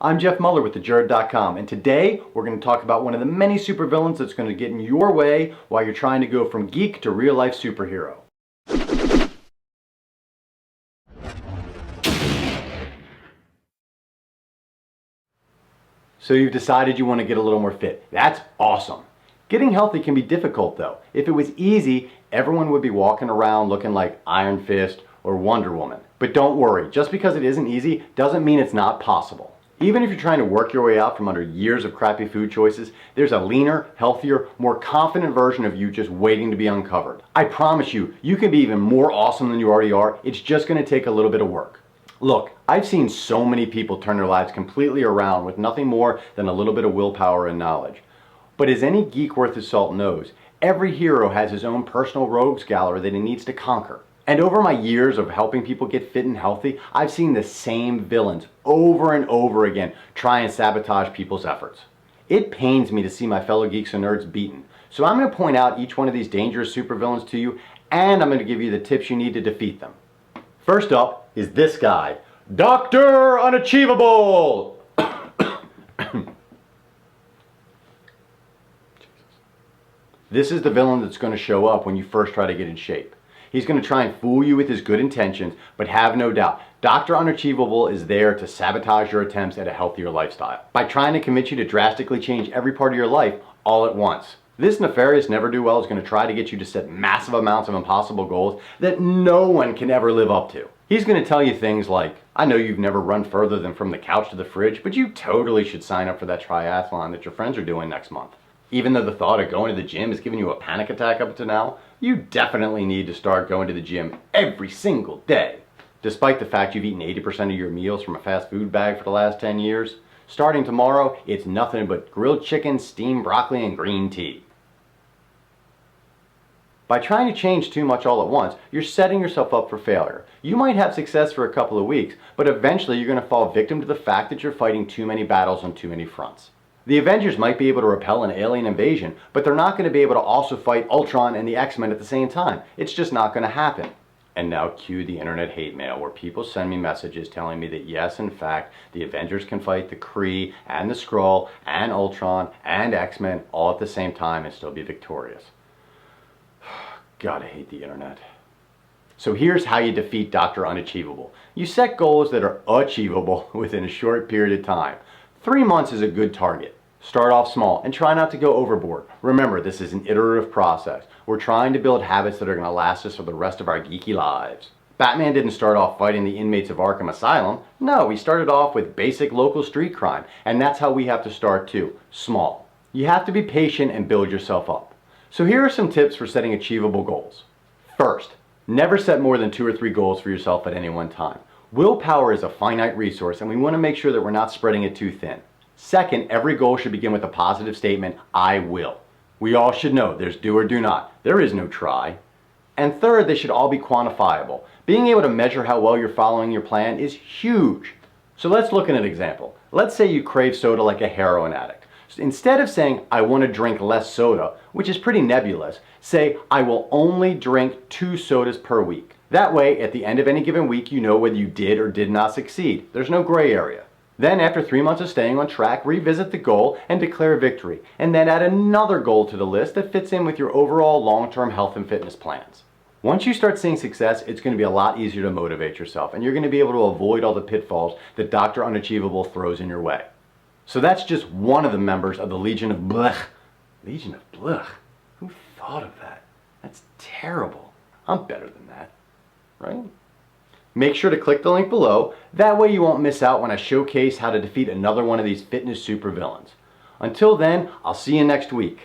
I'm Jeff Muller with Jerd.com, and today we're going to talk about one of the many supervillains that's going to get in your way while you're trying to go from geek to real-life superhero. So you've decided you want to get a little more fit. That's awesome. Getting healthy can be difficult though. If it was easy, everyone would be walking around looking like Iron Fist or Wonder Woman. But don't worry, just because it isn't easy doesn't mean it's not possible. Even if you're trying to work your way out from under years of crappy food choices, there's a leaner, healthier, more confident version of you just waiting to be uncovered. I promise you, you can be even more awesome than you already are. It's just going to take a little bit of work. Look, I've seen so many people turn their lives completely around with nothing more than a little bit of willpower and knowledge. But as any geek worth his salt knows, every hero has his own personal rogues gallery that he needs to conquer. And over my years of helping people get fit and healthy, I've seen the same villains over and over again try and sabotage people's efforts. It pains me to see my fellow geeks and nerds beaten. So I'm going to point out each one of these dangerous supervillains to you, and I'm going to give you the tips you need to defeat them. First up is this guy, Dr. Unachievable! This is the villain that's going to show up when you first try to get in shape. He's going to try and fool you with his good intentions, but have no doubt, Dr. Unachievable is there to sabotage your attempts at a healthier lifestyle by trying to convince you to drastically change every part of your life all at once. This nefarious never-do-well is going to try to get you to set massive amounts of impossible goals that no one can ever live up to. He's going to tell you things like, I know you've never run further than from the couch to the fridge, but you totally should sign up for that triathlon that your friends are doing next month. Even though the thought of going to the gym has given you a panic attack up to now, you definitely need to start going to the gym every single day. Despite the fact you've eaten 80% of your meals from a fast food bag for the last 10 years, starting tomorrow, it's nothing but grilled chicken, steamed broccoli, and green tea. By trying to change too much all at once, you're setting yourself up for failure. You might have success for a couple of weeks, but eventually you're going to fall victim to the fact that you're fighting too many battles on too many fronts. The Avengers might be able to repel an alien invasion, but they're not going to be able to also fight Ultron and the X-Men at the same time. It's just not going to happen. And now cue the internet hate mail, where people send me messages telling me that yes, in fact, the Avengers can fight the Kree and the Skrull and Ultron and X-Men all at the same time and still be victorious. God, I hate the internet. So here's how you defeat Dr. Unachievable. You set goals that are achievable within a short period of time. 3 months is a good target. Start off small and try not to go overboard. Remember, this is an iterative process. We're trying to build habits that are going to last us for the rest of our geeky lives. Batman didn't start off fighting the inmates of Arkham Asylum. No, he started off with basic local street crime, and that's how we have to start too, small. You have to be patient and build yourself up. So here are some tips for setting achievable goals. First, never set more than 2 or 3 goals for yourself at any one time. Willpower is a finite resource, and we want to make sure that we're not spreading it too thin. Second, every goal should begin with a positive statement, I will. We all should know there's do or do not. There is no try. And third, they should all be quantifiable. Being able to measure how well you're following your plan is huge. So let's look at an example. Let's say you crave soda like a heroin addict. So instead of saying, I want to drink less soda, which is pretty nebulous, say, I will only drink 2 sodas per week. That way, at the end of any given week, you know whether you did or did not succeed. There's no gray area. Then, after 3 months of staying on track, revisit the goal and declare victory. And then add another goal to the list that fits in with your overall long-term health and fitness plans. Once you start seeing success, it's going to be a lot easier to motivate yourself, and you're going to be able to avoid all the pitfalls that Dr. Unachievable throws in your way. So that's just one of the members of the Legion of Blech. Legion of Blech? Who thought of that? That's terrible. I'm better than that. Right? Make sure to click the link below. That way you won't miss out when I showcase how to defeat another one of these fitness supervillains. Until then, I'll see you next week.